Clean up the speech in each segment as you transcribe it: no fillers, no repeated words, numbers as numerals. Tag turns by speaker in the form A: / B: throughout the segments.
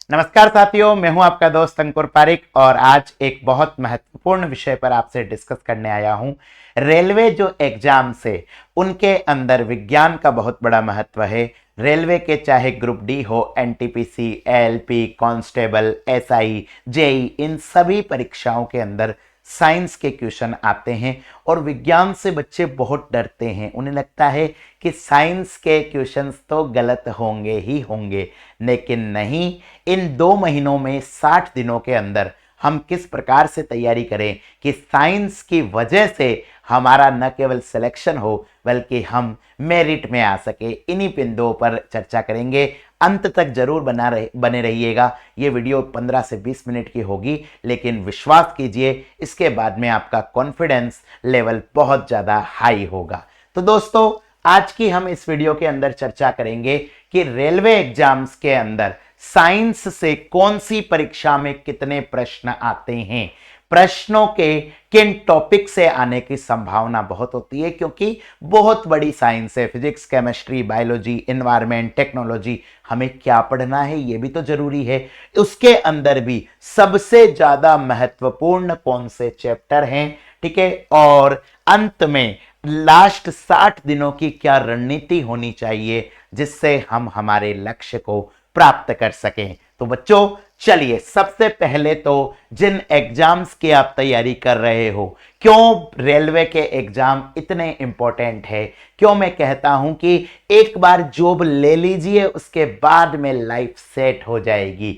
A: नमस्कार साथियों, मैं हूं आपका दोस्त अंकुर पारिक और आज एक बहुत महत्वपूर्ण विषय पर आपसे डिस्कस करने आया हूं। रेलवे जो एग्जाम से उनके अंदर विज्ञान का बहुत बड़ा महत्व है। रेलवे के चाहे ग्रुप डी हो, NTPC, ALP, constable, SI, JE, इन सभी परीक्षाओं के अंदर साइंस के क्वेश्चन आते हैं और विज्ञान से बच्चे बहुत डरते हैं। उन्हें लगता है कि साइंस के क्वेश्चंस तो गलत होंगे ही होंगे, लेकिन नहीं। इन 2 महीनों में 60 दिनों के अंदर हम किस प्रकार से तैयारी करें कि साइंस की वजह से हमारा न केवल सिलेक्शन हो बल्कि हम मेरिट में आ सके, इन्हीं बिंदुओं पर चर्चा करेंगे। अंत तक जरूर बने रहिएगा। ये वीडियो 15 से 20 मिनट की होगी, लेकिन विश्वास कीजिए इसके बाद में आपका कॉन्फिडेंस लेवल बहुत ज़्यादा हाई होगा। तो दोस्तों, आज की हम इस वीडियो के अंदर चर्चा करेंगे कि रेलवे एग्जाम्स के अंदर साइंस से कौन सी परीक्षा में कितने प्रश्न आते हैं, प्रश्नों के किन टॉपिक से आने की संभावना बहुत होती है, क्योंकि बहुत बड़ी साइंस है। Physics, chemistry, biology, environment, technology, हमें क्या पढ़ना है ये भी तो जरूरी है। उसके अंदर भी सबसे ज्यादा महत्वपूर्ण कौन से चैप्टर हैं, ठीक है, और अंत में लास्ट 60 दिनों की क्या रणनीति होनी चाहिए जिससे हम हमारे लक्ष्य को प्राप्त कर सकें। तो बच्चों, चलिए सबसे पहले तो जिन एग्जाम्स की आप तैयारी कर रहे हो, क्यों रेलवे के एग्जाम इतने इंपॉर्टेंट है, क्यों मैं कहता हूं कि एक बार जॉब ले लीजिए उसके बाद में लाइफ सेट हो जाएगी।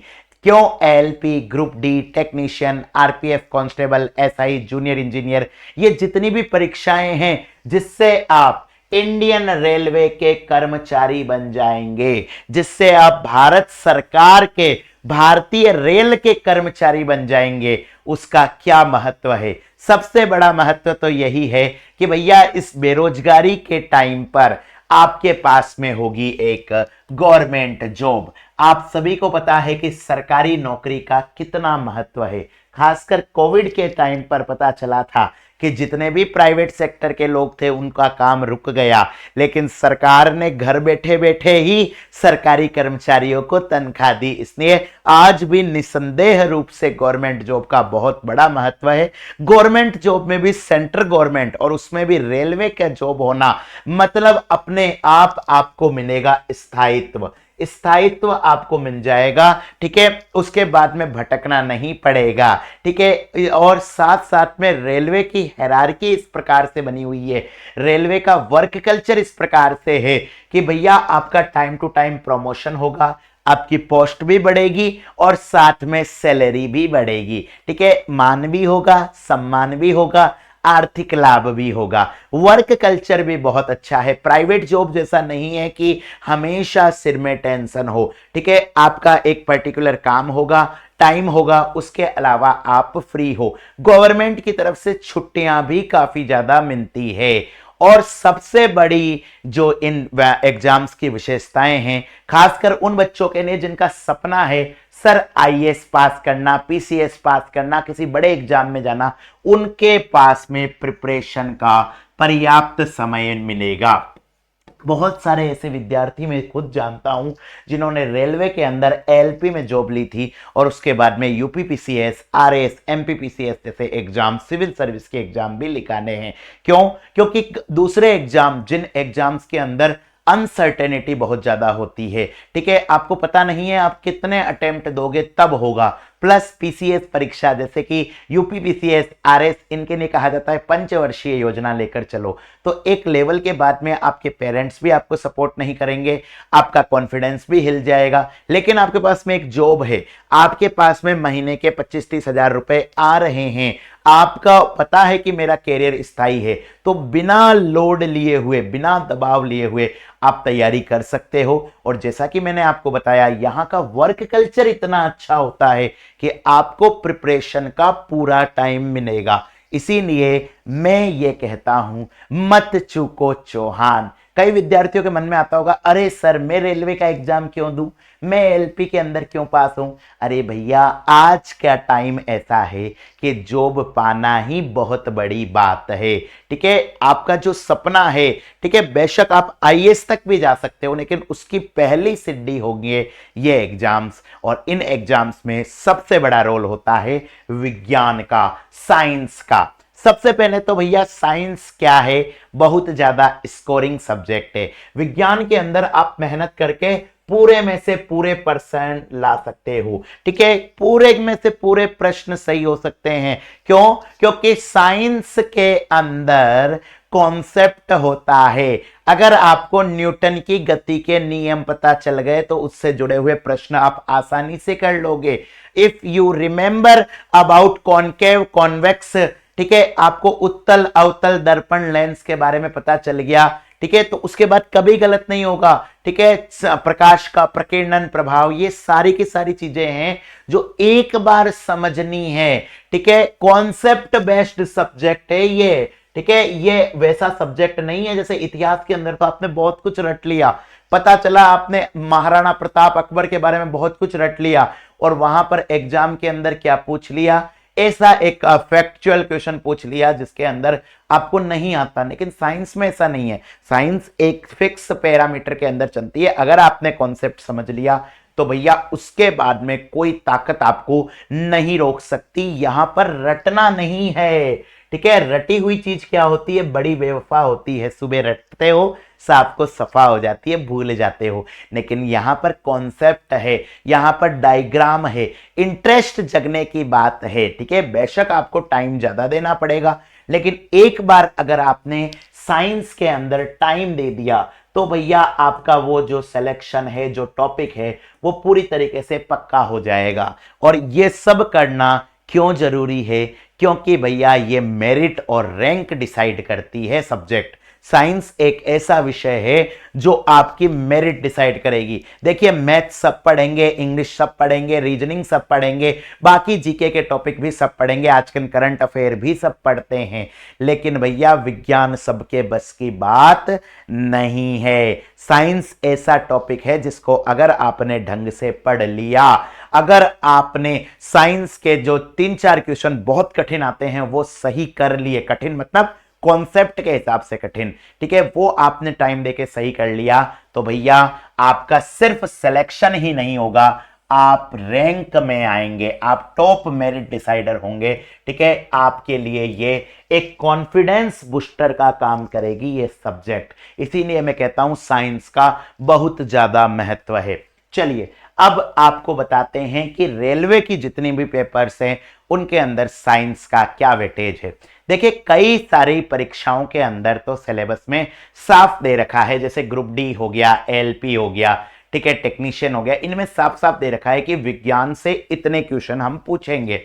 A: क्यों ALP, group D, technician, RPF, constable, SI, junior engineer, ये जितनी भी परीक्षाएं हैं जिससे आप इंडियन रेलवे के कर्मचारी बन जाएंगे, जिससे आप भारत सरकार के, भारतीय रेल के कर्मचारी बन जाएंगे, उसका क्या महत्व है। सबसे बड़ा महत्व तो यही है कि भैया इस बेरोजगारी के टाइम पर आपके पास में होगी एक गवर्नमेंट जॉब। आप सभी को पता है कि सरकारी नौकरी का कितना महत्व है। खासकर कोविड के टाइम पर पता चला था कि जितने भी प्राइवेट सेक्टर के लोग थे उनका काम रुक गया, लेकिन सरकार ने घर बैठे बैठे ही सरकारी कर्मचारियों को तनख्वाह दी। इसलिए आज भी निसंदेह रूप से गवर्नमेंट जॉब का बहुत बड़ा महत्व है। गवर्नमेंट जॉब में भी सेंट्रल गवर्नमेंट और उसमें भी रेलवे का जॉब होना मतलब अपने आप आपको मिलेगा स्थायित्व, स्थायित्व आपको मिल जाएगा, ठीक है। उसके बाद में भटकना नहीं पड़ेगा, ठीक है। और साथ साथ में रेलवे की हायरार्की इस प्रकार से बनी हुई है, रेलवे का वर्क कल्चर इस प्रकार से है कि भैया आपका टाइम टू टाइम प्रमोशन होगा, आपकी पोस्ट भी बढ़ेगी और साथ में सैलरी भी बढ़ेगी, ठीक है। मान भी होगा, सम्मान भी होगा, आर्थिक लाभ भी होगा। वर्क कल्चर भी बहुत अच्छा है। प्राइवेट जॉब जैसा नहीं है कि हमेशा सिर में टेंशन हो, ठीक है। आपका एक पर्टिकुलर काम होगा, टाइम होगा, उसके अलावा आप फ्री हो। गवर्नमेंट की तरफ से छुट्टियां भी काफी ज्यादा मिलती है। और सबसे बड़ी जो इन एग्जाम्स की विशेषताएं हैं, खासकर उन बच्चों के लिए जिनका सपना है सर आईएएस पास करना, पीसीएस पास करना, किसी बड़े एग्जाम में जाना, उनके पास में प्रिपरेशन का पर्याप्त समय मिलेगा। बहुत सारे ऐसे विद्यार्थी मैं खुद जानता हूं जिन्होंने रेलवे के अंदर एएलपी में जॉब ली थी और उसके बाद में यूपीपीसीएस, आरएस, एमपीपीसीएस जैसे एग्जाम, सिविल सर्विस के एग्जाम भी लिखाने हैं। क्यों? क्योंकि दूसरे एग्जाम, जिन एग्जाम्स के अंदर अनसर्टेनिटी बहुत ज्यादा होती है, ठीक है, आपको पता नहीं है आप कितने अटेम्प्ट दोगे तब होगा। प्लस पीसीएस परीक्षा जैसे कि यूपीपीसीएस, आरएस, इनके लिए कहा जाता है पंचवर्षीय योजना लेकर चलो। तो एक लेवल के बाद में आपके पेरेंट्स भी आपको सपोर्ट नहीं करेंगे, आपका कॉन्फिडेंस भी हिल जाएगा। लेकिन आपके पास में एक जॉब है, आपके पास में महीने के 25-30 हजार रुपए आ रहे हैं, आपका पता है कि मेरा कैरियर स्थायी है, तो बिना लोड लिए हुए, बिना दबाव लिए हुए आप तैयारी कर सकते हो। और जैसा कि मैंने आपको बताया, यहां का वर्क कल्चर इतना अच्छा होता है कि आपको प्रिपरेशन का पूरा टाइम मिलेगा। इसीलिए मैं ये कहता हूं, मत चूको चौहान। कई विद्यार्थियों के मन में आता होगा, अरे सर मैं रेलवे का एग्जाम क्यों दूं, मैं एलपी के अंदर क्यों पास हूं। अरे भैया आज का टाइम ऐसा है कि जॉब पाना ही बहुत बड़ी बात है। ठीक है, आपका जो सपना है, ठीक है, बेशक आप आईएएस तक भी जा सकते हो, लेकिन उसकी पहली सीढ़ी होगी ये एग्जाम्स। और इन एग्जाम्स में सबसे बड़ा रोल होता है विज्ञान का, साइंस का। सबसे पहले तो भैया साइंस क्या है, बहुत ज्यादा स्कोरिंग सब्जेक्ट है। विज्ञान के अंदर आप मेहनत करके पूरे में से पूरे परसेंट ला सकते हो। ठीक है, पूरे में से पूरे प्रश्न सही हो सकते हैं। क्यों? क्योंकि साइंस के अंदर कॉन्सेप्ट होता है। अगर आपको न्यूटन की गति के नियम पता चल गए तो उससे जुड़े हुए प्रश्न आप आसानी से कर लोगे। If you remember about concave convex, ठीक है, आपको उत्तल अवतल दर्पण लेंस के बारे में पता चल गया, ठीक है, तो उसके बाद कभी गलत नहीं होगा। ठीक है, प्रकाश का प्रकीर्णन प्रभाव, ये सारी की सारी चीजें हैं जो एक बार समझनी है। ठीक है, कॉन्सेप्ट बेस्ड सब्जेक्ट है ये। ठीक है, ये वैसा सब्जेक्ट नहीं है जैसे इतिहास के अंदर तो आपने बहुत कुछ रट लिया, पता चला आपने महाराणा प्रताप अकबर के बारे में बहुत कुछ रट लिया और वहां पर एग्जाम के अंदर क्या पूछ लिया, ऐसा एक फैक्चुअल क्वेश्चन पूछ लिया जिसके अंदर आपको नहीं आता। लेकिन साइंस में ऐसा नहीं है, साइंस एक फिक्स पैरामीटर के अंदर चलती है। अगर आपने कॉन्सेप्ट समझ लिया तो भैया उसके बाद में कोई ताकत आपको नहीं रोक सकती। यहां पर रटना नहीं है। ठीक है, रटी हुई चीज क्या होती है, बड़ी बेवफा होती है। सुबह रटते हो, सांप को सफा हो जाती है, भूल जाते हो। लेकिन यहां पर कॉन्सेप्ट है, यहां पर डायग्राम है, इंटरेस्ट जगने की बात है। ठीक है, बेशक आपको टाइम ज्यादा देना पड़ेगा, लेकिन एक बार अगर आपने साइंस के अंदर टाइम दे दिया तो भैया आपका वो जो सिलेक्शन है, जो टॉपिक है, वो पूरी तरीके से पक्का हो जाएगा। और ये सब करना क्यों जरूरी है? क्योंकि भैया ये मेरिट और रैंक डिसाइड करती है सब्जेक्ट। साइंस एक ऐसा विषय है जो आपकी मेरिट डिसाइड करेगी। देखिए, मैथ सब पढ़ेंगे, इंग्लिश सब पढ़ेंगे, रीजनिंग सब पढ़ेंगे, बाकी जीके के टॉपिक भी सब पढ़ेंगे, आजकल करंट अफेयर भी सब पढ़ते हैं, लेकिन भैया विज्ञान सबके बस की बात नहीं है। साइंस ऐसा टॉपिक है जिसको अगर आपने ढंग से पढ़ लिया, अगर आपने साइंस के जो 3-4 क्वेश्चन बहुत कठिन आते हैं वो सही कर लिए, कठिन मतलब कॉन्सेप्ट के हिसाब से कठिन, ठीक है, वो आपने टाइम देके सही कर लिया, तो भैया आपका सिर्फ सिलेक्शन ही नहीं होगा, आप रैंक में आएंगे, आप टॉप मेरिट डिसाइडर होंगे। ठीक है, आपके लिए ये एक कॉन्फिडेंस बूस्टर का काम करेगी ये सब्जेक्ट। इसीलिए मैं कहता हूं साइंस का बहुत ज्यादा महत्व है। चलिए अब आपको बताते हैं कि रेलवे की जितनी भी पेपर्स हैं उनके अंदर साइंस का क्या वेटेज है। देखिए, कई सारी परीक्षाओं के अंदर तो सिलेबस में साफ दे रखा है, जैसे ग्रुप डी हो गया, एलपी हो गया, ठीक है, टेक्नीशियन हो गया, इनमें साफ साफ दे रखा है कि विज्ञान से इतने क्वेश्चन हम पूछेंगे।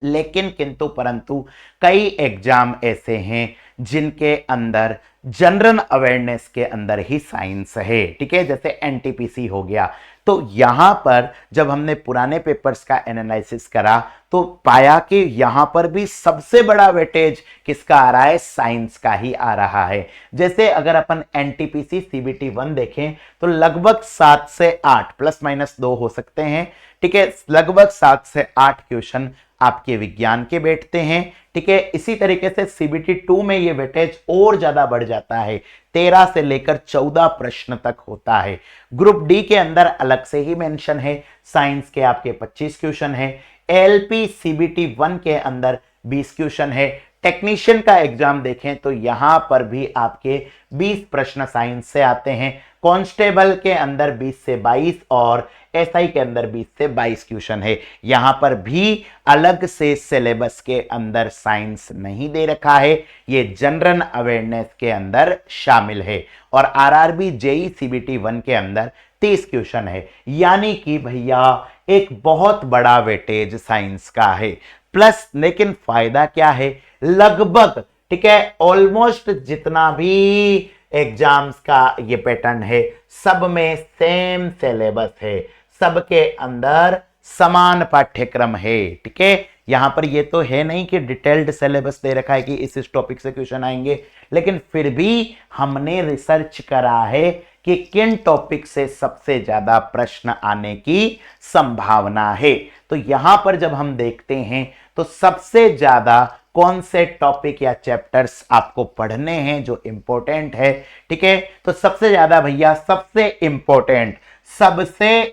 A: लेकिन किंतु परंतु कई एग्जाम ऐसे हैं जिनके अंदर जनरल अवेयरनेस के अंदर ही साइंस है। ठीक है, जैसे एनटीपीसी हो गया। तो यहां पर जब हमने पुराने पेपर्स का एनालिसिस करा तो पाया कि यहां पर भी सबसे बड़ा वेटेज किसका आ रहा है, साइंस का ही आ रहा है। जैसे अगर अपन एनटीपीसी सीबीटी 1 देखें तो लगभग 7 से 8 प्लस माइनस 2 हो सकते हैं। ठीक है, लगभग 7 से 8 क्वेश्चन आपके विज्ञान के बैठते हैं। ठीक है, इसी तरीके से सीबीटी 2 में ये वेटेज और ज्यादा बढ़ जाता है, 13 से लेकर 14 प्रश्न तक होता है। ग्रुप डी के अंदर अलग से ही मेंशन है, साइंस के आपके 25 क्वेश्चन है। एलपी सीबीटी 1 के अंदर 20 क्वेश्चन है। टेक्नीशियन का एग्जाम देखें तो यहां पर भी आपके 20 प्रश्न साइंस से आते हैं। कांस्टेबल के अंदर 20 से 22 और एसआई के अंदर 20 से 22 क्वेश्चन है। यहां पर भी अलग से सिलेबस के अंदर साइंस नहीं दे रखा है, ये जनरल अवेयरनेस के अंदर शामिल है। और आरआरबी जेई सीबीटी 1 के अंदर 30 क्वेश्चन है, यानी कि भैया एक बहुत बड़ा वेटेज साइंस का है। प्लस लेकिन फायदा क्या है, लगभग, ठीक है, ऑलमोस्ट जितना भी एग्जाम्स का ये पैटर्न है सब में सेम सिलेबस है, सबके अंदर समान पाठ्यक्रम है। ठीक है, यहां पर ये तो है नहीं कि डिटेल्ड सिलेबस दे रखा है कि इस टॉपिक से क्वेश्चन आएंगे, लेकिन फिर भी हमने रिसर्च करा है कि किन टॉपिक से सबसे ज्यादा प्रश्न आने की संभावना है। तो यहां पर जब हम देखते हैं तो सबसे ज्यादा कौन से टॉपिक या चैप्टर्स आपको पढ़ने हैं जो इंपॉर्टेंट है। ठीक है, तो सबसे ज्यादा भैया सबसे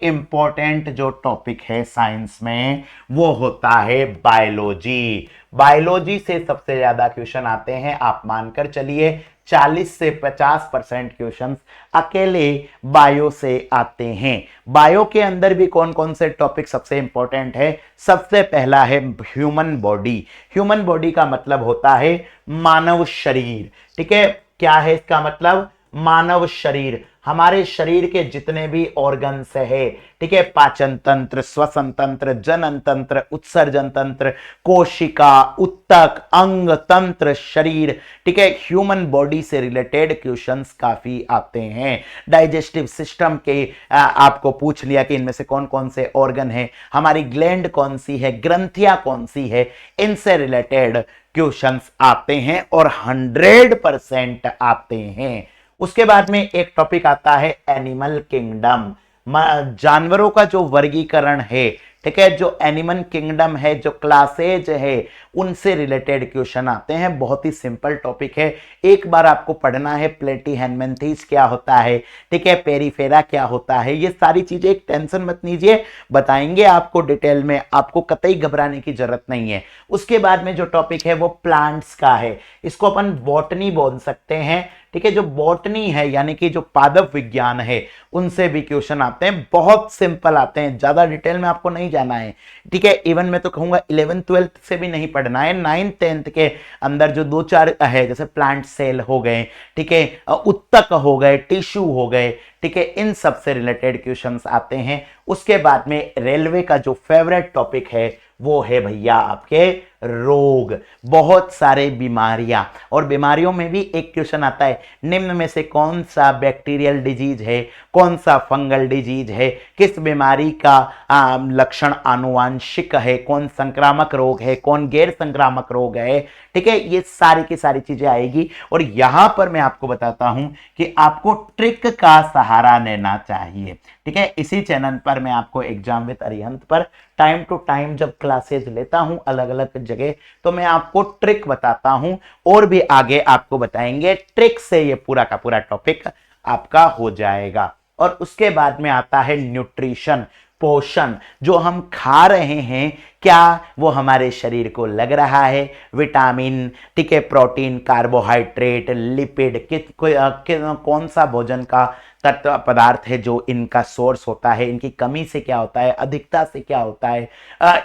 A: इंपॉर्टेंट जो टॉपिक है साइंस में वो होता है बायोलॉजी। बायोलॉजी से सबसे ज्यादा क्वेश्चन आते हैं, आप मानकर चलिए 40 से 50% क्वेश्चंस अकेले बायो से आते हैं। बायो के अंदर भी कौन कौन से टॉपिक सबसे इंपॉर्टेंट है? सबसे पहला है ह्यूमन बॉडी। ह्यूमन बॉडी का मतलब होता है मानव शरीर। ठीक है, क्या है इसका मतलब? मानव शरीर, हमारे शरीर के जितने भी ऑर्गन्स है, ठीक है, पाचन तंत्र, श्वसन तंत्र, जनन तंत्र, उत्सर्जन तंत्र, कोशिका, उत्तक, अंग तंत्र, शरीर, ठीक है, ह्यूमन बॉडी से रिलेटेड क्वेश्चंस काफी आते हैं। डाइजेस्टिव सिस्टम के आपको पूछ लिया कि इनमें से कौन कौन से ऑर्गन है, हमारी ग्लैंड कौन सी है, ग्रंथियां कौन सी है, इनसे रिलेटेड क्वेश्चंस आते हैं और 100% आते हैं। उसके बाद में एक टॉपिक आता है एनिमल किंगडम, जानवरों का जो वर्गीकरण है। ठीक है, जो एनिमल किंगडम है, जो क्लासेज है, उनसे रिलेटेड क्वेश्चन आते हैं। बहुत ही सिंपल टॉपिक है, एक बार आपको पढ़ना है। प्लेटीहेलमिन्थेस क्या होता है, ठीक है, पेरिफेरा क्या होता है, ये सारी चीजें, एक टेंशन मत लीजिए, बताएंगे आपको डिटेल में, आपको कतई घबराने की जरूरत नहीं है। उसके बाद में जो टॉपिक है वो प्लांट्स का है, इसको अपन बॉटनी बोल सकते हैं। ठीक है, जो बॉटनी है यानी कि जो पादप विज्ञान है, उनसे भी क्वेश्चन आते हैं, बहुत सिंपल आते हैं, ज्यादा डिटेल में आपको नहीं जाना है। ठीक है, इवन मैं तो कहूंगा 11th 12th से भी नहीं पढ़ना है, 9th 10th के अंदर जो 2-4 है, जैसे प्लांट सेल हो गए, ठीक है, उत्तक हो गए, टिश्यू हो गए, ठीक है, इन सब से रिलेटेड क्वेश्चंस आते हैं। उसके बाद में रेलवे का जो फेवरेट टॉपिक है वो है भैया आपके रोग, बहुत सारे बीमारियां, और बीमारियों में भी एक क्वेश्चन आता है, निम्न में से कौन सा बैक्टीरियल डिजीज है, कौन सा फंगल डिजीज है, किस बीमारी का लक्षण आनुवांशिक है, कौन संक्रामक रोग है, कौन गैर संक्रामक रोग है। ठीक है, ये सारी की सारी चीजें आएगी। और यहां पर मैं आपको बताता हूं कि आपको ट्रिक का सहारा लेना चाहिए। ठीक है, इसी चैनल पर मैं आपको एग्जाम विद अरिहंत पर टाइम टू टाइम जब क्लासेस लेता हूं अलग अलग जगह, तो मैं आपको ट्रिक बताता हूं और भी आगे आपको बताएंगे। ट्रिक से ये पूरा का पूरा टॉपिक आपका हो जाएगा। और उसके बाद में आता है न्यूट्रिशन, पोषण, जो हम खा रहे हैं क्या वो हमारे शरीर को लग रहा है, विटामिन, ठीक है, प्रोटीन, कार्बोहाइड्रेट, लिपिड, कौन सा भोजन का तत्व पदार्थ है जो इनका सोर्स होता है, इनकी कमी से क्या होता है, अधिकता से क्या होता है,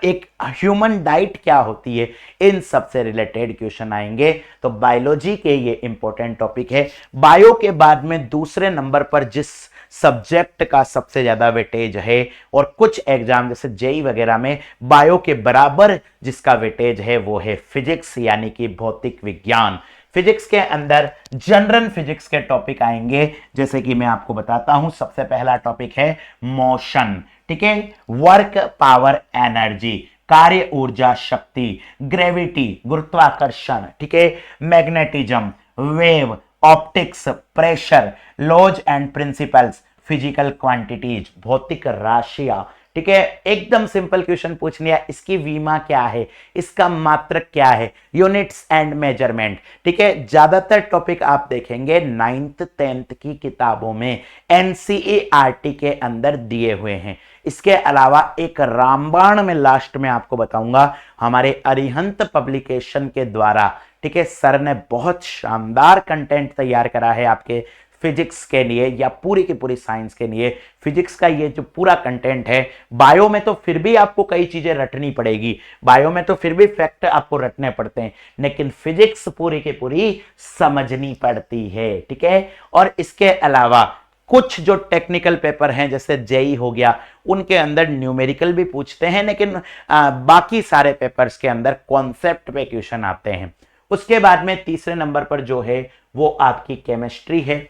A: एक ह्यूमन डाइट क्या होती है, इन सब से रिलेटेड क्वेश्चन आएंगे। तो बायोलॉजी के ये इंपॉर्टेंट टॉपिक है। बायो के बाद में दूसरे नंबर पर जिस सब्जेक्ट का सबसे ज्यादा वेटेज है, और कुछ एग्जाम जैसे जेई वगैरह में बायो के बराबर जिसका वेटेज है, वो है फिजिक्स यानी कि भौतिक विज्ञान। फिजिक्स के अंदर जनरल फिजिक्स के टॉपिक आएंगे, जैसे कि मैं आपको बताता हूं। सबसे पहला टॉपिक है मोशन, ठीक है, वर्क, पावर, एनर्जी, कार्य, ऊर्जा, शक्ति, ग्रेविटी, गुरुत्वाकर्षण, ठीक है, magnetism, wave, optics, pressure, laws and principles, physical quantities, भौतिक राशियां। ठीक है, एकदम सिंपल क्वेश्चन पूछ लिया, इसकी वीमा क्या है, इसका मात्रक क्या है, यूनिट्स एंड मेजरमेंट। ठीक है, ज्यादातर टॉपिक आप देखेंगे 9th 10th की किताबों में एनसीईआरटी के अंदर दिए हुए हैं। इसके अलावा एक रामबाण में लास्ट में आपको बताऊंगा, हमारे अरिहंत पब्लिकेशन के द्वारा, ठीक है, सर ने बहुत शानदार कंटेंट तैयार करा है आपके फिजिक्स के लिए या पूरी की पूरी साइंस के लिए। फिजिक्स का ये जो पूरा कंटेंट है, बायो में तो फिर भी आपको कई चीजें रटनी पड़ेगी, बायो में तो फिर भी फैक्ट आपको रटने पड़ते हैं, लेकिन फिजिक्स पूरी की पूरी समझनी पड़ती है। ठीक है, और इसके अलावा कुछ जो टेक्निकल पेपर हैं जैसे जेई हो गया, उनके अंदर न्यूमेरिकल भी पूछते हैं, लेकिन बाकी सारे पेपर्स के अंदर कॉन्सेप्ट पे क्वेश्चन आते हैं। उसके बाद में तीसरे नंबर पर जो है वो आपकी केमिस्ट्री है।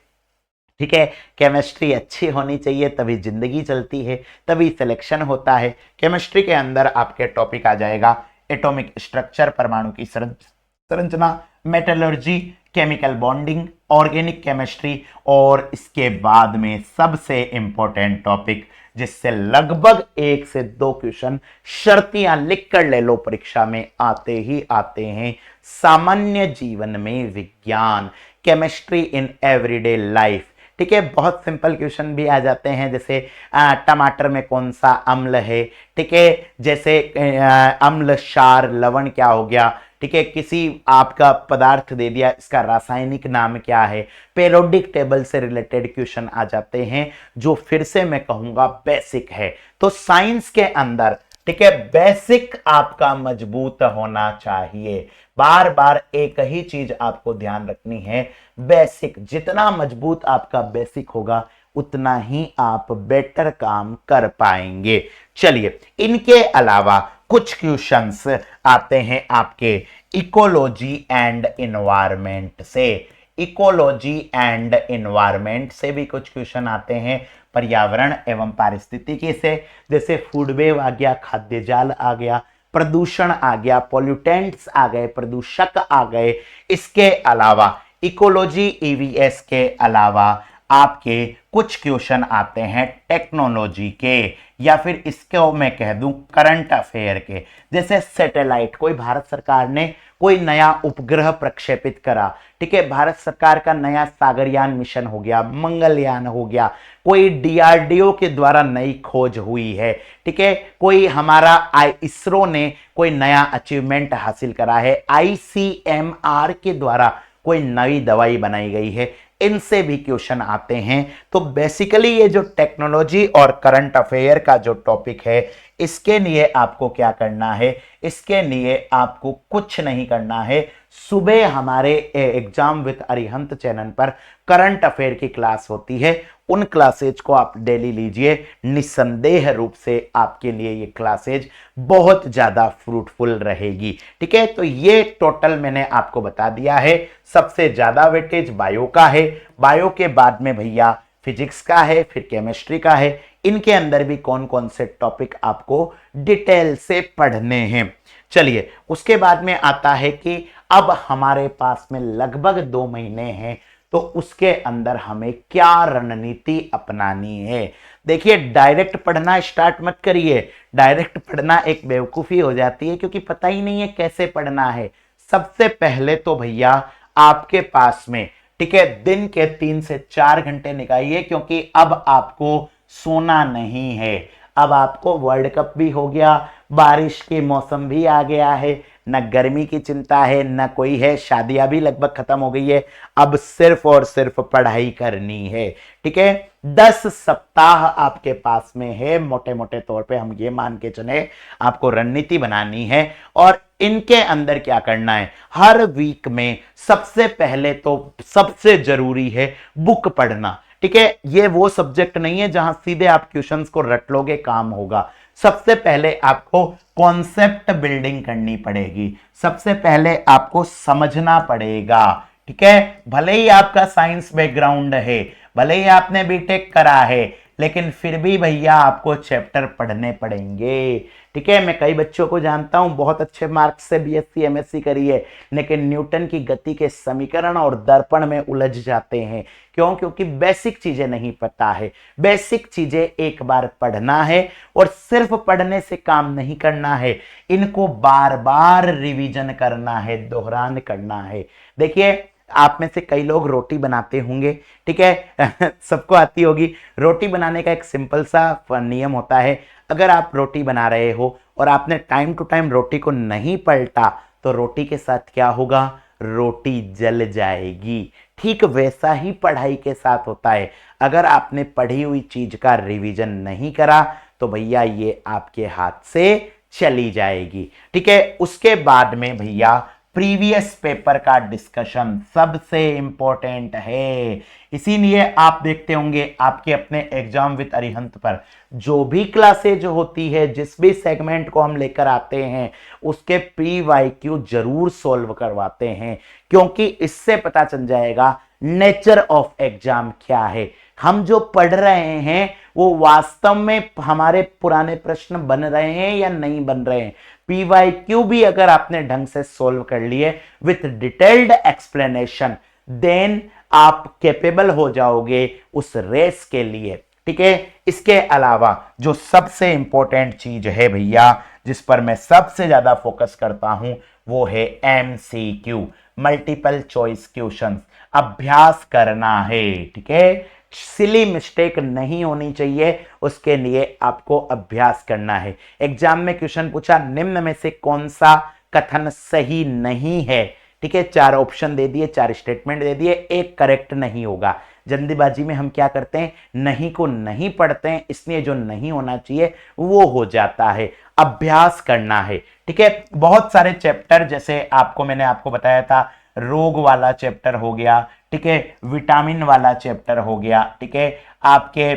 A: ठीक है। केमिस्ट्री अच्छी होनी चाहिए, तभी जिंदगी चलती है, तभी सिलेक्शन होता है। केमिस्ट्री के अंदर आपके टॉपिक आ जाएगा एटॉमिक स्ट्रक्चर, परमाणु की संरचना, metallurgy, chemical bonding, organic chemistry, और इसके बाद में सबसे इंपॉर्टेंट टॉपिक जिससे लगभग 1 से 2 क्वेश्चन शर्तियां लिख कर ले लो परीक्षा में आते ही आते हैं, सामान्य जीवन में विज्ञान, केमिस्ट्री इन एवरीडे लाइफ। ठीक है, बहुत सिंपल क्वेश्चन भी आ जाते हैं, जैसे टमाटर में कौन सा अम्ल है। ठीक है, जैसे अम्ल, क्षार, लवण क्या हो गया। ठीक है, किसी आपका पदार्थ दे दिया, इसका रासायनिक नाम क्या है। पेरियोडिक टेबल से रिलेटेड क्वेश्चन आ जाते हैं, जो फिर से मैं कहूंगा बेसिक है। तो साइंस के अंदर, ठीक है, बेसिक आपका मजबूत होना चाहिए। बार बार एक ही चीज आपको ध्यान रखनी है, बेसिक जितना मजबूत आपका बेसिक होगा उतना ही आप बेटर काम कर पाएंगे। चलिए, इनके अलावा कुछ क्वेश्चंस आते हैं आपके इकोलॉजी एंड इन्वायरमेंट से। इकोलॉजी एंड इन्वायरमेंट से भी कुछ क्वेश्चन आते हैं, पर्यावरण एवं पारिस्थितिकी से, जैसे फूड वेव आ गया, खाद्य जाल आ गया, प्रदूषण आ गया, पॉल्यूटेंट्स आ गए, प्रदूषक आ गए। इसके अलावा इकोलॉजी ईवीएस के अलावा आपके कुछ क्वेश्चन आते हैं टेक्नोलॉजी के, या फिर इसको मैं कह दूं करंट अफेयर के, जैसे सैटेलाइट, कोई भारत सरकार ने कोई नया उपग्रह प्रक्षेपित करा। ठीक है, भारत सरकार का नया सागरयान मिशन हो गया, मंगलयान हो गया, कोई डीआरडीओ के द्वारा नई खोज हुई है। ठीक है, कोई हमारा इसरो ने कोई नया अचीवमेंट हासिल करा है, आईसीएमआर के द्वारा कोई नई दवाई बनाई गई है, इनसे भी क्वेश्चन आते हैं। तो बेसिकली ये जो टेक्नोलॉजी और करंट अफेयर का जो टॉपिक है, इसके लिए आपको क्या करना है, इसके लिए आपको कुछ नहीं करना है। सुबह हमारे एग्जाम विद अरिहंत चैनल पर करंट अफेयर की क्लास होती है, उन क्लासेज को आप डेली लीजिए। निसंदेह रूप से आपके लिए ये क्लासेज बहुत ज्यादा फ्रूटफुल रहेगी। ठीक है, तो ये टोटल मैंने आपको बता दिया है। सबसे ज्यादा वेटेज बायो का है, बायो के बाद में भैया फिजिक्स का है, फिर केमिस्ट्री का है। इनके अंदर भी कौन कौन से टॉपिक आपको डिटेल से पढ़ने हैं। चलिए, उसके बाद में आता है कि अब हमारे पास में लगभग 2 महीने हैं, तो उसके अंदर हमें क्या रणनीति अपनानी है। देखिए, डायरेक्ट पढ़ना स्टार्ट मत करिए, डायरेक्ट पढ़ना एक बेवकूफी हो जाती है, क्योंकि पता ही नहीं है कैसे पढ़ना है। सबसे पहले तो भैया आपके पास में, ठीक है, दिन के 3 से 4 घंटे निकालिए, क्योंकि अब आपको सोना नहीं है। अब आपको वर्ल्ड कप भी हो गया, बारिश के मौसम भी आ गया है, न गर्मी की चिंता है न कोई है, शादियां भी लगभग खत्म हो गई है, अब सिर्फ और सिर्फ पढ़ाई करनी है। ठीक है, 10 सप्ताह आपके पास में है, मोटे मोटे तौर पे हम ये मान के चले, आपको रणनीति बनानी है। और इनके अंदर क्या करना है, हर वीक में सबसे पहले तो सबसे जरूरी है बुक पढ़ना। ठीक है, ये वो सब्जेक्ट नहीं है जहां सीधे आप क्वेश्चंस को रट लोगे काम होगा। सबसे पहले आपको कॉन्सेप्ट बिल्डिंग करनी पड़ेगी, सबसे पहले आपको समझना पड़ेगा। ठीक है, भले ही आपका साइंस बैकग्राउंड है, भले ही आपने बीटेक करा है, लेकिन फिर भी भैया आपको चैप्टर पढ़ने पड़ेंगे। ठीक है, मैं कई बच्चों को जानता हूं बहुत अच्छे मार्क्स से बीएससी एमएससी करी है, लेकिन न्यूटन की गति के समीकरण और दर्पण में उलझ जाते हैं। क्यों? क्योंकि बेसिक चीजें नहीं पता है। बेसिक चीजें एक बार पढ़ना है, और सिर्फ पढ़ने से काम नहीं करना है, इनको बार बार रिवीजन करना है, दोहरान करना है। देखिए, आप में से कई लोग रोटी बनाते होंगे, ठीक है सबको आती होगी। रोटी बनाने का एक सिंपल सा नियम होता है, अगर आप रोटी बना रहे हो और आपने टाइम टू टाइम रोटी को नहीं पलटा, तो रोटी के साथ क्या होगा, रोटी जल जाएगी। ठीक वैसा ही पढ़ाई के साथ होता है, अगर आपने पढ़ी हुई चीज का रिवीजन नहीं करा तो भैया ये आपके हाथ से चली जाएगी। ठीक है, उसके बाद में भैया प्रीवियस पेपर का डिस्कशन सबसे इंपॉर्टेंट है। इसीलिए आप देखते होंगे आपके अपने एग्जाम विद अरिहंत पर जो भी क्लासेज होती है, जिस भी सेगमेंट को हम लेकर आते हैं, उसके प्री वाईक्यू जरूर सॉल्व करवाते हैं, क्योंकि इससे पता चल जाएगा नेचर ऑफ एग्जाम क्या है, हम जो पढ़ रहे हैं वो वास्तव में हमारे पुराने प्रश्न बन रहे हैं या नहीं बन रहे हैं। पीवाईक्यू भी अगर आपने ढंग से सोल्व कर लिए विथ डिटेल्ड एक्सप्लेनेशन, देन आप कैपेबल हो जाओगे उस रेस के लिए। ठीक है, इसके अलावा जो सबसे इंपॉर्टेंट चीज है भैया, जिस पर मैं सबसे ज्यादा फोकस करता हूं, वो है एमसीक्यू, मल्टीपल चॉइस क्वेश्चंस। अभ्यास करना है, ठीक है, सिली मिस्टेक नहीं होनी चाहिए, उसके लिए आपको अभ्यास करना है। एग्जाम में क्वेश्चन पूछा, निम्न में से कौन सा कथन सही नहीं है, ठीक है, 4 ऑप्शन दे दिए, 4 स्टेटमेंट दे दिए, एक करेक्ट नहीं होगा। जल्दीबाजी में हम क्या करते हैं, नहीं को नहीं पढ़ते हैं, इसलिए जो नहीं होना चाहिए वो हो जाता है। अभ्यास करना है, ठीक है। बहुत सारे चैप्टर, जैसे मैंने आपको बताया था, रोग वाला चैप्टर हो गया, ठीक है, विटामिन वाला चैप्टर हो गया, ठीक है, आपके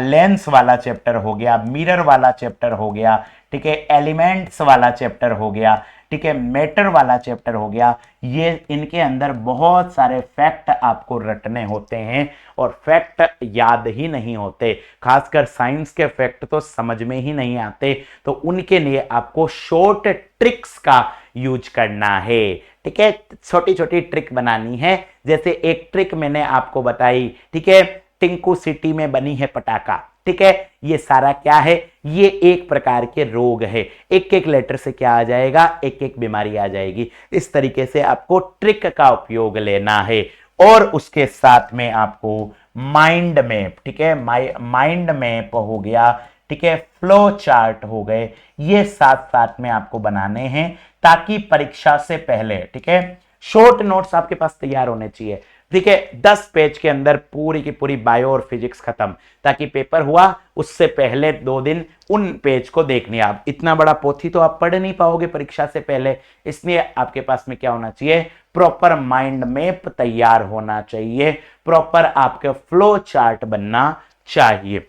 A: लेंस वाला चैप्टर हो गया, मिरर वाला चैप्टर हो गया, ठीक है, एलिमेंट्स वाला चैप्टर हो गया, ठीक है, मैटर वाला चैप्टर हो गया। ये इनके अंदर बहुत सारे फैक्ट आपको रटने होते हैं और फैक्ट याद ही नहीं होते, खासकर साइंस के फैक्ट तो समझ में ही नहीं आते, तो उनके लिए आपको शॉर्ट ट्रिक्स का यूज करना है। ठीक है, छोटी छोटी ट्रिक बनानी है। जैसे एक ट्रिक मैंने आपको बताई, ठीक है, टिंकू सिटी में बनी है पटाखा, ठीक है, ये सारा क्या है, ये एक प्रकार के रोग है, एक एक लेटर से क्या आ जाएगा, एक एक बीमारी आ जाएगी। इस तरीके से आपको ट्रिक का उपयोग लेना है। और उसके साथ में आपको माइंड मैप, ठीक है, माइंड मैप हो गया, ठीक है, फ्लो चार्ट हो गए, ये साथ साथ में आपको बनाने हैं, ताकि परीक्षा से पहले, ठीक है, शॉर्ट नोट्स आपके पास तैयार होने चाहिए। ठीक है, 10 पेज के अंदर पूरी की पूरी बायो और फिजिक्स खत्म, ताकि पेपर हुआ उससे पहले 2 दिन उन पेज को देखनी। आप इतना बड़ा पोथी तो आप पढ़ नहीं पाओगे परीक्षा से पहले, इसलिए आपके पास में क्या होना चाहिए, प्रॉपर माइंड मैप तैयार होना चाहिए, प्रॉपर आपके फ्लो चार्ट बनना चाहिए।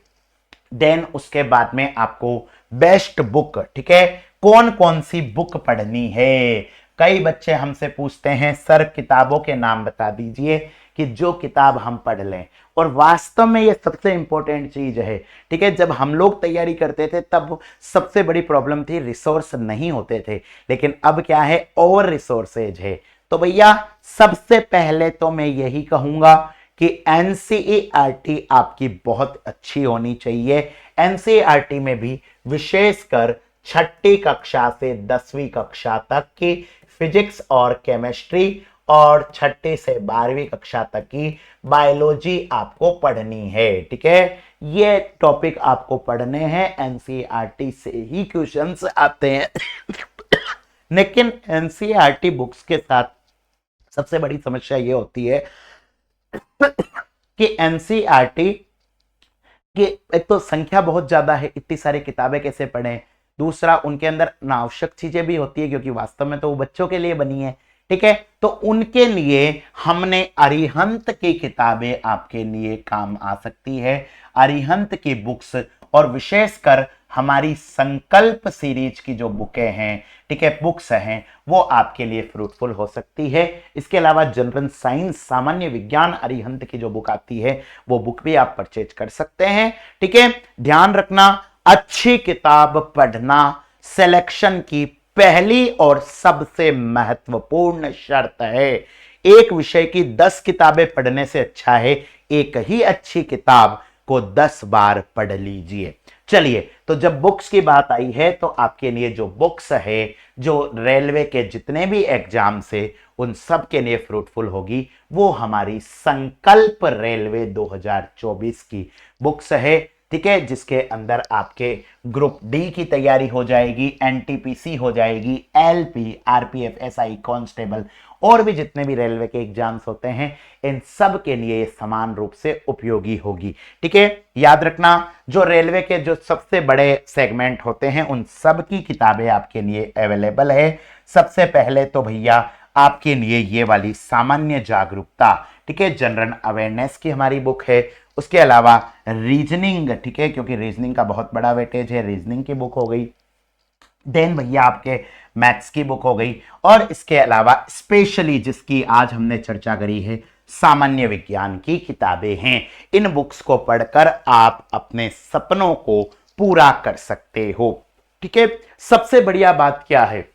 A: देन उसके बाद में आपको बेस्ट बुक, ठीक है, कौन कौन सी बुक पढ़नी है। कई बच्चे हमसे पूछते हैं, सर किताबों के नाम बता दीजिए कि जो किताब हम पढ़ लें, और वास्तव में ये सबसे इंपॉर्टेंट चीज है। ठीक है, जब हम लोग तैयारी करते थे तब सबसे बड़ी प्रॉब्लम थी रिसोर्स नहीं होते थे, लेकिन अब क्या है, ओवर रिसोर्सेज है। तो भैया सबसे पहले तो मैं यही कहूंगा कि एनसीईआरटी आपकी बहुत अच्छी होनी चाहिए। एनसीईआरटी में भी विशेषकर 6ठी कक्षा से 10वीं कक्षा तक की फिजिक्स और केमिस्ट्री, और 6ठी से 12वीं कक्षा तक की बायोलॉजी आपको पढ़नी है। ठीक है, ये टॉपिक आपको पढ़ने हैं, एनसीईआरटी से ही क्वेश्चंस आते हैं। लेकिन एनसीईआरटी बुक्स के साथ सबसे बड़ी समस्या ये होती है कि एनसीईआरटी की एक तो संख्या बहुत ज्यादा है, इतनी सारी किताबें कैसे पढ़ें, दूसरा उनके अंदर अनावश्यक चीजें भी होती है, क्योंकि वास्तव में तो वो बच्चों के लिए बनी है। ठीक है, तो उनके लिए हमने अरिहंत की किताबें आपके लिए काम आ सकती है, अरिहंत की बुक्स, और विशेषकर हमारी संकल्प सीरीज की जो बुकें हैं, ठीक है, बुक्स हैं, वो आपके लिए फ्रूटफुल हो सकती है। इसके अलावा जनरल साइंस, सामान्य विज्ञान अरिहंत की जो बुक आती है, वो बुक भी आप परचेज कर सकते हैं। ठीक है, ध्यान रखना, अच्छी किताब पढ़ना सिलेक्शन की पहली और सबसे महत्वपूर्ण शर्त है। एक विषय की 10 किताबें पढ़ने से अच्छा है एक ही अच्छी किताब को 10 बार पढ़ लीजिए। चलिए, तो जब बुक्स की बात आई है, तो आपके लिए जो बुक्स है, जो रेलवे के जितने भी एग्जाम से, उन सब के लिए फ्रूटफुल होगी, वो हमारी संकल्प रेलवे 2024 की बुक्स है। ठीक है, जिसके अंदर आपके ग्रुप डी की तैयारी हो जाएगी, एनटीपीसी हो जाएगी, एलपी, आरपीएफ, एसआई, कांस्टेबल, और भी जितने भी रेलवे के एग्जाम्स होते हैं, इन सब के लिए ये समान रूप से उपयोगी होगी। ठीक है, याद रखना, जो रेलवे के जो सबसे बड़े सेगमेंट होते हैं, उन सब की किताबें आपके लिए अवेलेबल है। सबसे पहले तो भैया आपके लिए ये वाली सामान्य जागरूकता, ठीक है, जनरल अवेयरनेस की हमारी बुक है। उसके अलावा रीजनिंग, ठीक है, क्योंकि रीजनिंग का बहुत बड़ा वेटेज है, रीजनिंग की बुक हो गई। देन भैया आपके मैथ्स की बुक हो गई, और इसके अलावा स्पेशली जिसकी आज हमने चर्चा करी है, सामान्य विज्ञान की किताबें हैं। इन बुक्स को पढ़कर आप अपने सपनों को पूरा कर सकते हो। ठीक है, सबसे बढ़िया बात क्या है,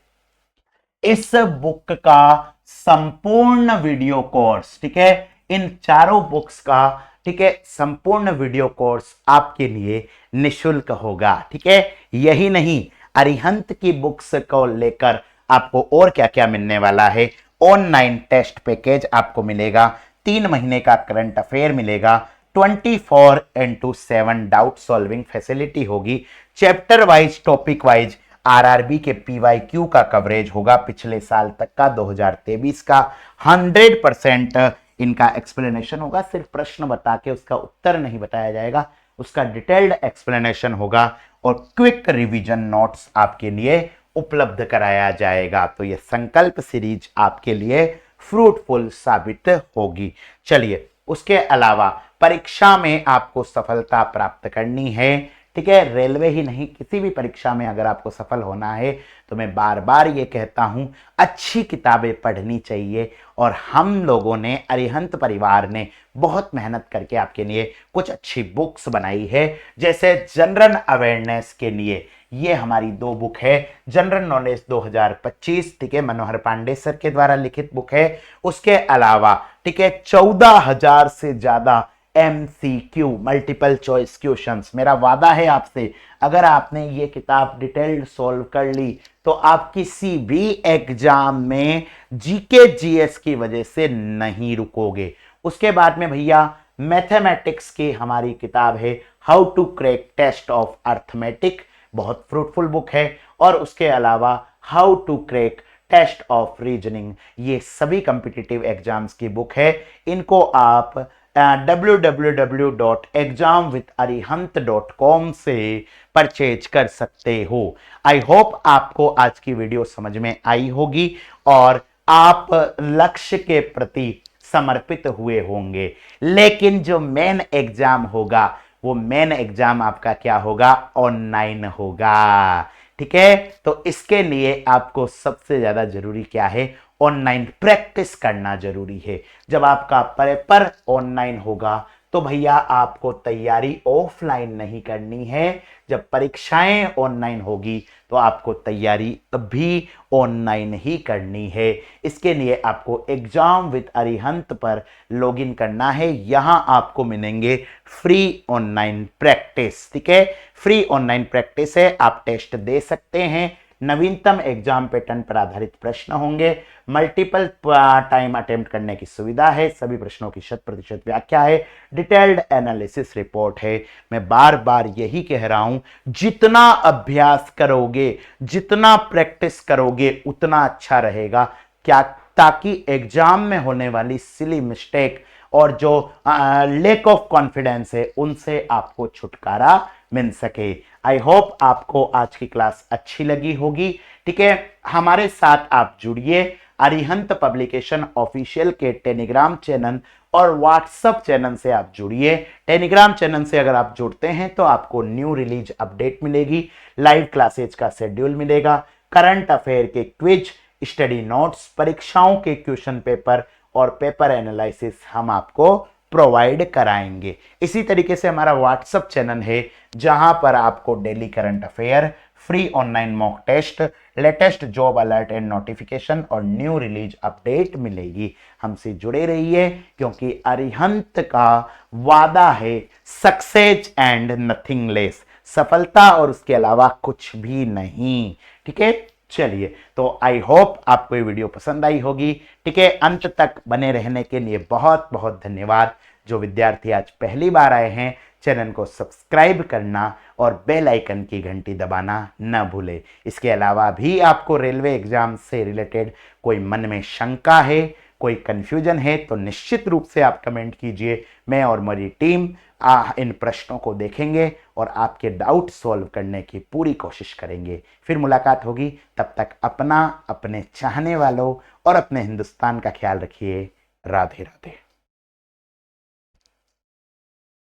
A: इस बुक का संपूर्ण वीडियो कोर्स, ठीक है, इन चारों बुक्स का, ठीक है, संपूर्ण वीडियो कोर्स आपके लिए निशुल्क होगा। ठीक है, यही नहीं, अरिहंत की बुक्स को लेकर आपको और क्या क्या मिलने वाला है, ऑनलाइन टेस्ट पैकेज आपको मिलेगा, 3 महीने का करंट अफेयर मिलेगा, 24/7 डाउट सॉल्विंग फैसिलिटी होगी, chapter wise topic wise RRB के पीवाईक्यू का कवरेज होगा पिछले साल तक का, 2023 का, 100% इनका एक्सप्लेनेशन होगा, सिर्फ प्रश्न बता के उसका उत्तर नहीं बताया जाएगा, उसका डिटेल्ड एक्सप्लेनेशन होगा, और क्विक रिवीजन नोट्स आपके लिए उपलब्ध कराया जाएगा। तो ये संकल्प सीरीज आपके लिए फ्रूटफुल साबित होगी। चलिए, उसके अलावा परीक्षा में आपको सफलता प्राप्त करनी है, ठीक है, रेलवे ही नहीं, किसी भी परीक्षा में अगर आपको सफल होना है तो मैं बार बार ये कहता हूं, अच्छी किताबें पढ़नी चाहिए, और हम लोगों ने, अरिहंत परिवार ने बहुत मेहनत करके आपके लिए कुछ अच्छी बुक्स बनाई है। जैसे जनरल अवेयरनेस के लिए ये हमारी 2 बुक है, जनरल नॉलेज 2025, ठीक है, मनोहर पांडे सर के द्वारा लिखित बुक है। उसके अलावा, ठीक है, 14,000 से ज्यादा MCQ मल्टीपल चॉइस क्वेश्चंस। मेरा वादा है आपसे, अगर आपने ये किताब डिटेल्ड सॉल्व कर ली तो आप किसी भी एग्जाम में जीके जीएस की वजह से नहीं रुकोगे। उसके बाद में भैया मैथमेटिक्स की हमारी किताब है, how to crack test of arithmetic, बहुत फ्रूटफुल बुक है। और उसके अलावा how to crack test of reasoning, ये सभी कॉम्पिटिटिव एग्जाम्स की बुक है। इनको आप www.examwitharihant.com से परचेज कर सकते हो। आई होप आपको आज की वीडियो समझ में आई होगी और आप लक्ष्य के प्रति समर्पित हुए होंगे। लेकिन जो मेन एग्जाम होगा, वो मेन एग्जाम आपका क्या होगा, ऑनलाइन होगा। ठीक है, तो इसके लिए आपको सबसे ज्यादा जरूरी क्या है, ऑनलाइन प्रैक्टिस करना जरूरी है। जब आपका पेपर ऑनलाइन होगा तो भैया आपको तैयारी ऑफलाइन नहीं करनी है। जब परीक्षाएं ऑनलाइन होगी तो आपको तैयारी भी ऑनलाइन ही करनी है। इसके लिए आपको एग्जाम विद अरिहंत पर लॉगिन करना है। यहां आपको मिलेंगे फ्री ऑनलाइन प्रैक्टिस। ठीक है, फ्री ऑनलाइन प्रैक्टिस है, आप टेस्ट दे सकते हैं। नवीनतम एग्जाम पैटर्न पर आधारित प्रश्न होंगे, मल्टीपल टाइम अटेम्प्ट करने की सुविधा है, सभी प्रश्नों की 100% व्याख्या है, डिटेल्ड एनालिसिस रिपोर्ट है। मैं बार बार यही कह रहा हूं, जितना अभ्यास करोगे, जितना प्रैक्टिस करोगे, उतना अच्छा रहेगा, क्या, ताकि एग्जाम में होने वाली सिली मिस्टेक और जो लैक ऑफ कॉन्फिडेंस है, उनसे आपको छुटकारा मिल सके। आई होप आपको आज की क्लास अच्छी लगी होगी। ठीक है, हमारे साथ आप जुड़िए, अरिहंत पब्लिकेशन ऑफिशियल के टेलीग्राम चैनल और व्हाट्सएप चैनल से आप जुड़िए। टेलीग्राम चैनल से अगर आप जुड़ते हैं तो आपको न्यू रिलीज अपडेट मिलेगी, लाइव क्लासेज का शेड्यूल मिलेगा, करंट अफेयर के क्विज, स्टडी नोट्स, परीक्षाओं के क्वेश्चन पेपर और पेपर एनालिसिस हम आपको प्रोवाइड कराएंगे। इसी तरीके से हमारा व्हाट्सएप चैनल है, जहां पर आपको daily current affair, free online mock test, latest job alert and notification और न्यू रिलीज अपडेट मिलेगी। हमसे जुड़े रहिए, क्योंकि अरिहंत का वादा है सक्सेस एंड नथिंग लेस, सफलता और उसके अलावा कुछ भी नहीं। ठीक है, चलिए, तो आई होप आपको ये वीडियो पसंद आई होगी। ठीक है, अंत तक बने रहने के लिए बहुत बहुत धन्यवाद। जो विद्यार्थी आज पहली बार आए हैं, चैनल को सब्सक्राइब करना और बेल आइकन की घंटी दबाना न भूले। इसके अलावा भी आपको रेलवे एग्जाम से रिलेटेड कोई मन में शंका है, कोई कंफ्यूजन है, तो निश्चित रूप से आप कमेंट कीजिए। मैं और मेरी टीम इन प्रश्नों को देखेंगे और आपके डाउट सॉल्व करने की पूरी कोशिश करेंगे। फिर मुलाकात होगी, तब तक अपना, अपने चाहने वालों और अपने हिंदुस्तान का ख्याल रखिए। राधे राधे।